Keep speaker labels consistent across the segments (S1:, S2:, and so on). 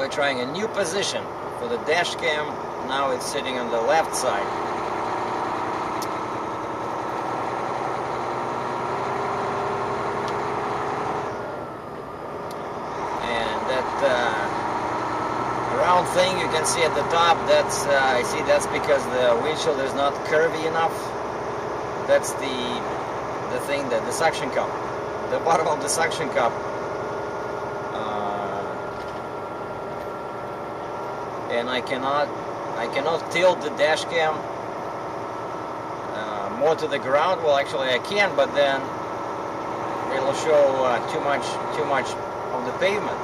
S1: we're trying a new position for the dash cam. Now it's sitting on the left side. And that round thing you can see at the top, that's I see that's because the windshield is not curvy enough. That's the thing, that the suction cup, the bottom of the suction cup. And I cannot tilt the dash cam more to the ground. Well, actually I can, but then it'll show too much of the pavement.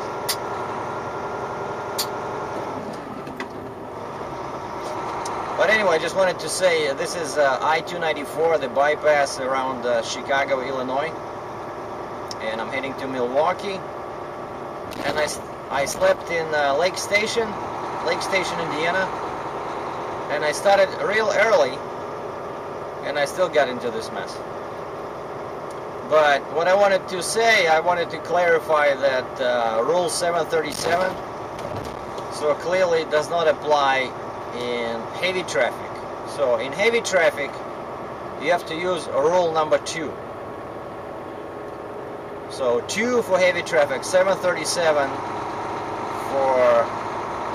S1: But anyway, I just wanted to say this is I-294, the bypass around Chicago, Illinois, and I'm heading to Milwaukee. And I slept in Lake Station, Indiana, and I started real early, and I still got into this mess. But what I wanted to say, I wanted to clarify that Rule 737 so clearly does not apply in heavy traffic. So in heavy traffic, you have to use rule number 2. So 2 for heavy traffic, 737 for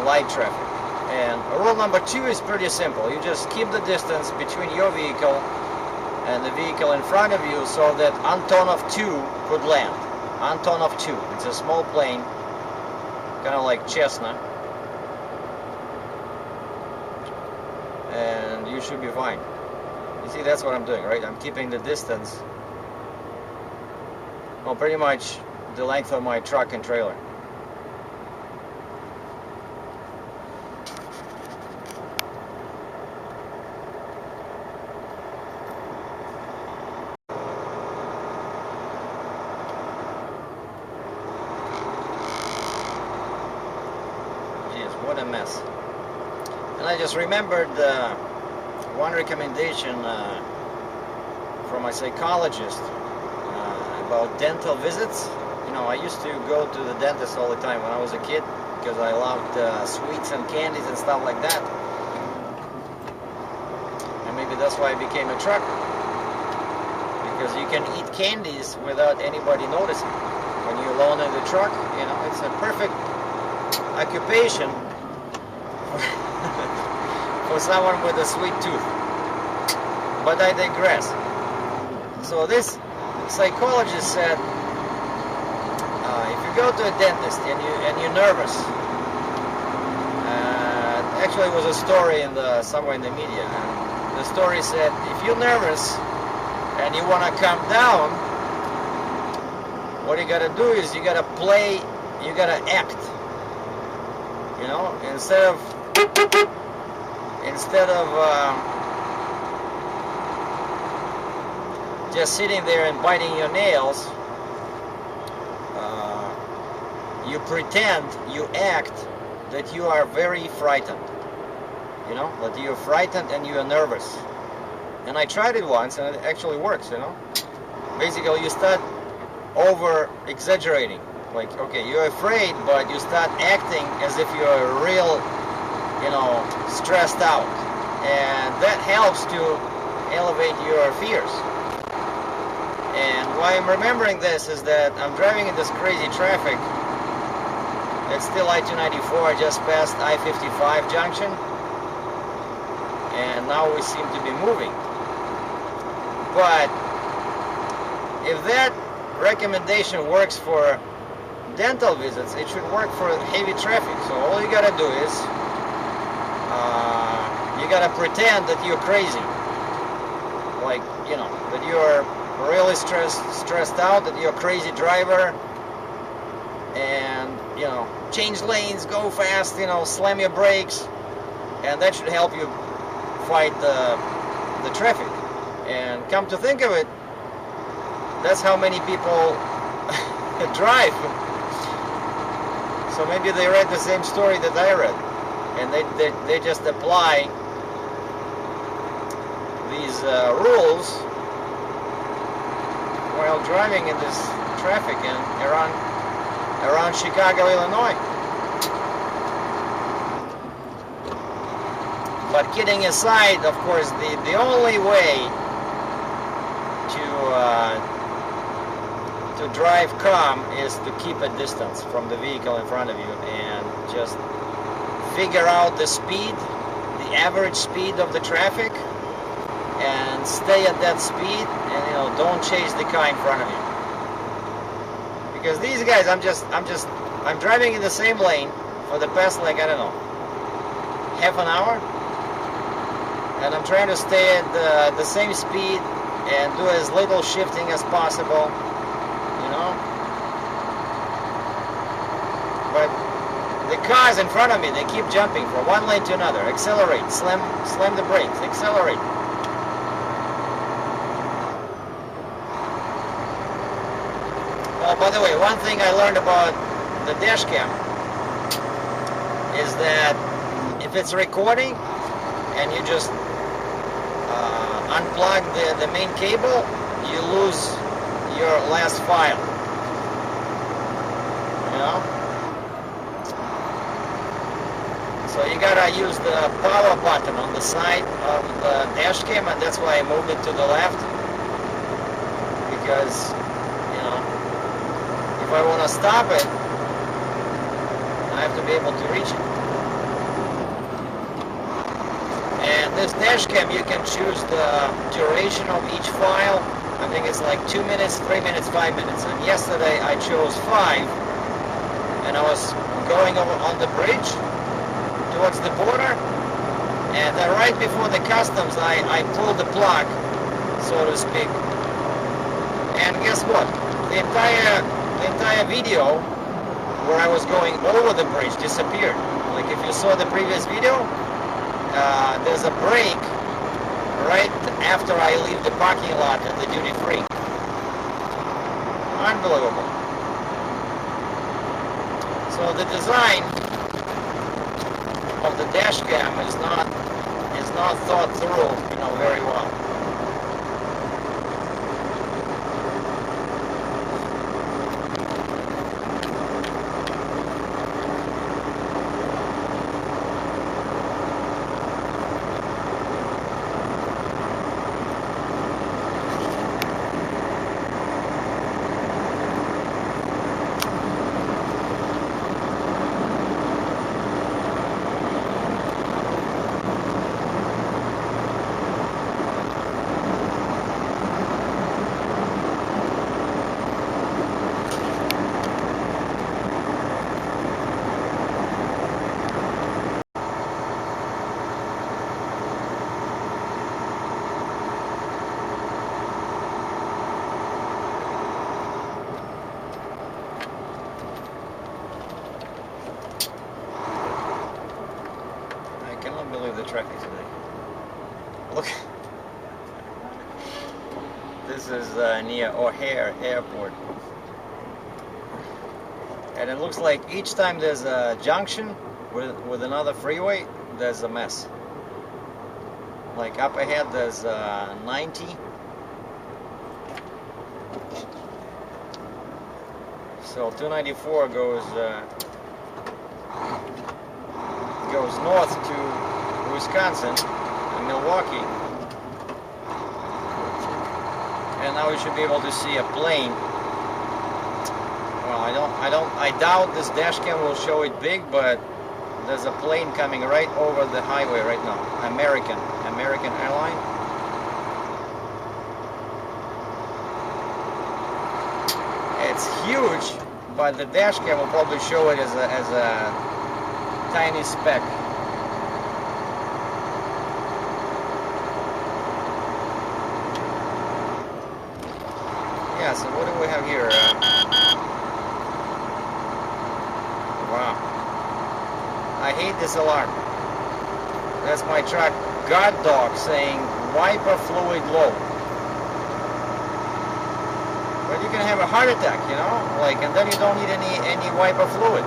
S1: light traffic. And rule number 2 is pretty simple. You just keep the distance between your vehicle and the vehicle in front of you so that Antonov 2 could land. Antonov 2. It's a small plane, kind of like Cessna. And you should be fine. You see, that's what I'm doing, right? I'm keeping the distance. Well, pretty much the length of my truck and trailer. What a mess. And I just remembered one recommendation from a psychologist about dental visits. You know, I used to go to the dentist all the time when I was a kid because I loved sweets and candies and stuff like that. And maybe that's why I became a trucker, because you can eat candies without anybody noticing. When you're alone in the truck, you know, it's a perfect occupation for someone with a sweet tooth. But I digress. So this psychologist said, if you go to a dentist and you're nervous, actually it was a story in somewhere in the media, and the story said, if you're nervous and you want to calm down, what you gotta do is you gotta act. You know, instead of just sitting there and biting your nails, you pretend, you act that you are very frightened. You know, that you're frightened and you are nervous. And I tried it once and it actually works, you know. Basically, you start over-exaggerating. Like, okay, you're afraid, but you start acting as if you're real, you know, stressed out. And that helps to elevate your fears. And why I'm remembering this is that I'm driving in this crazy traffic. It's still I-294. I just passed I-55 junction. And now we seem to be moving. But if that recommendation works for dental visits, it should work for heavy traffic. So all you gotta do is you gotta pretend that you're crazy, like, you know, that you're really stressed out, that you're a crazy driver, and, you know, change lanes, go fast, you know, slam your brakes, and that should help you fight the traffic. And come to think of it, that's how many people drive. So maybe they read the same story that I read, and they just apply these rules while driving in this traffic around Chicago, Illinois. But kidding aside, of course, the only way to drive calm is to keep a distance from the vehicle in front of you and just figure out the speed, the average speed of the traffic, and stay at that speed, and don't chase the car in front of you. Because these guys, I'm driving in the same lane for the past, like, I don't know, half an hour, and I'm trying to stay at the same speed and do as little shifting as possible, But the cars in front of me, they keep jumping from one lane to another. Accelerate, slam the brakes, accelerate. By the way, one thing I learned about the dash cam is that if it's recording and you just unplug the main cable, you lose your last file. So you gotta use the power button on the side of the dash cam, and that's why I moved it to the left, because if I want to stop it, I have to be able to reach it. And this dash cam, you can choose the duration of each file. I think it's like 2 minutes, 3 minutes, 5 minutes. And yesterday I chose 5, and I was going over on the bridge towards the border, and right before the customs I pulled the plug, so to speak. And guess what? The entire video where I was going over the bridge disappeared. Like if you saw the previous video, there's a break right after I leave the parking lot at the duty free. Unbelievable. So the design of the dash cam is not thought through, very well. The traffic today. Look, this is near O'Hare Airport, and it looks like each time there's a junction with another freeway, there's a mess. Like up ahead there's 90, so 294 goes north to Wisconsin and Milwaukee, and now we should be able to see a plane. Well, I doubt this dash cam will show it big, but there's a plane coming right over the highway right now. American airline. It's huge, but the dash cam will probably show it as a tiny speck. Yeah, so what do we have here? Wow. I hate this alarm. That's my truck guard dog saying wiper fluid low. But you can have a heart attack, and then you don't need any wiper fluid.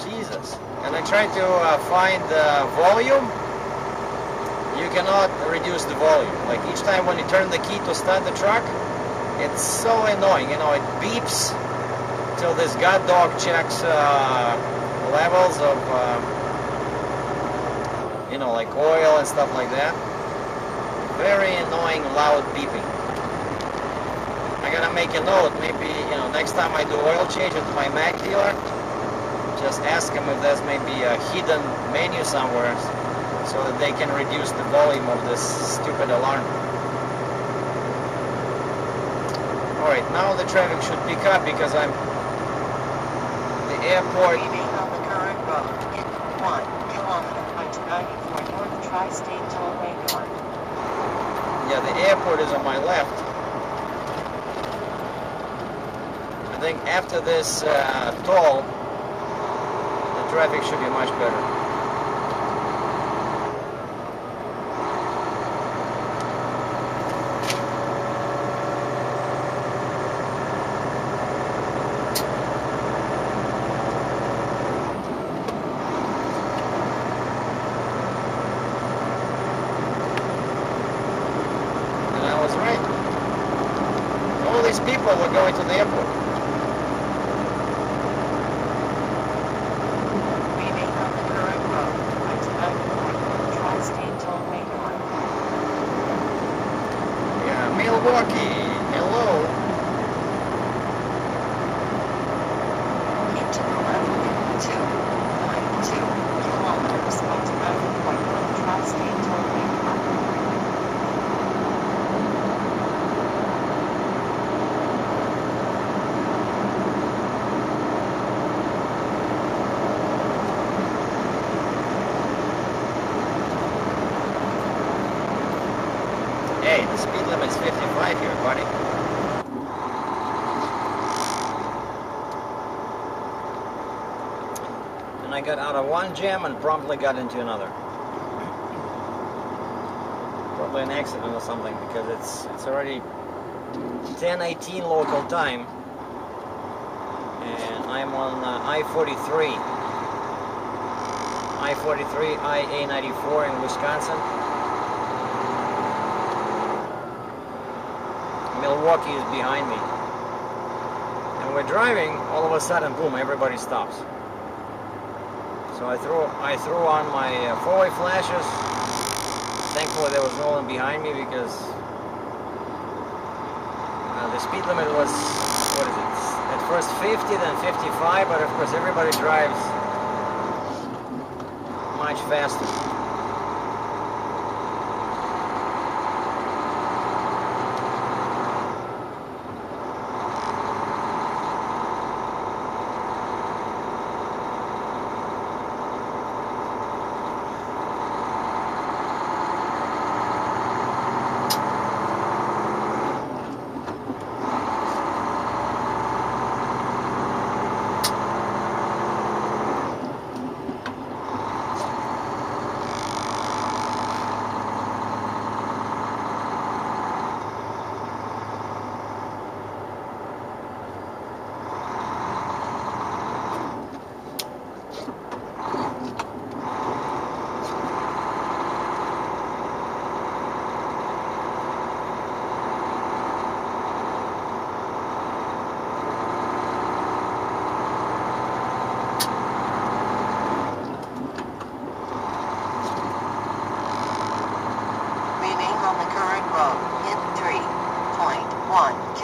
S1: Jesus. And I tried to find the volume. You cannot reduce the volume. Like each time when you turn the key to start the truck, it's so annoying, it beeps till this guard dog checks levels of, you know, like oil and stuff like that. Very annoying, loud beeping. I gotta make a note. Maybe, you know, next time I do oil change at my Mac dealer, just ask them if there's maybe a hidden menu somewhere so that they can reduce the volume of this stupid alarm. Alright, now the traffic should pick up because I'm the airport.
S2: Remain on the current road in 1 kilometer I-94 North Tri-State Tollway North.
S1: Yeah, the airport is on my left. I think after this toll, the traffic should be much better. People were going to the airport.
S2: Remain on the current road, I-94 Tri-State Tollway North.
S1: Yeah, Milwaukee, hello.
S2: Keep to the left in 2.2 kilometers I-94 Tri-State Tollway North.
S1: Hey, the speed limit's 55 here, buddy. And I got out of one jam and promptly got into another. Probably an accident or something because it's already 10:18 local time, and I'm on I-43, IA-94 in Wisconsin. Milwaukee is behind me, and we're driving. All of a sudden, boom! Everybody stops. So I threw on my four-way flashes. Thankfully, there was no one behind me because the speed limit was, what is it? At first 50, then 55. But of course, everybody drives much faster.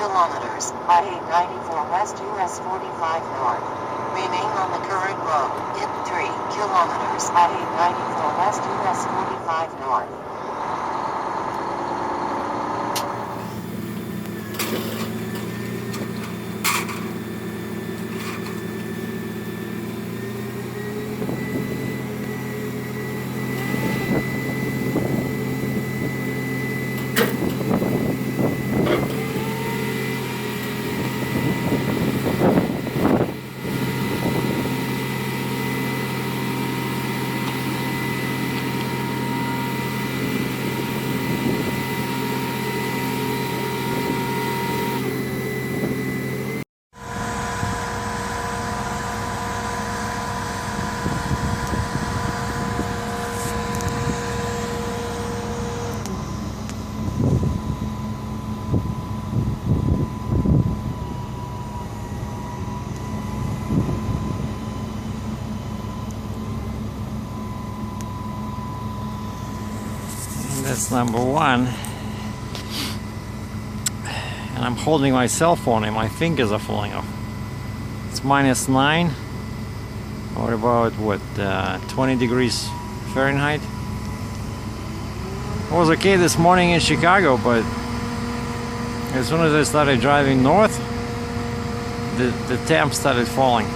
S2: kilometers, I-94 West US 45 North. Remain on the current road, in 3 kilometers, I-94 West US 45 North.
S1: That's number one. And I'm holding my cell phone and my fingers are falling off. It's -9. Or about what, 20 degrees Fahrenheit. It was okay this morning in Chicago, but as soon as I started driving north, the temp started falling.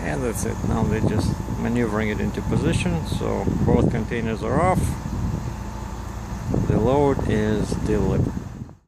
S1: And that's it. Now they're just maneuvering it into position, so both containers are off. The load is delivered.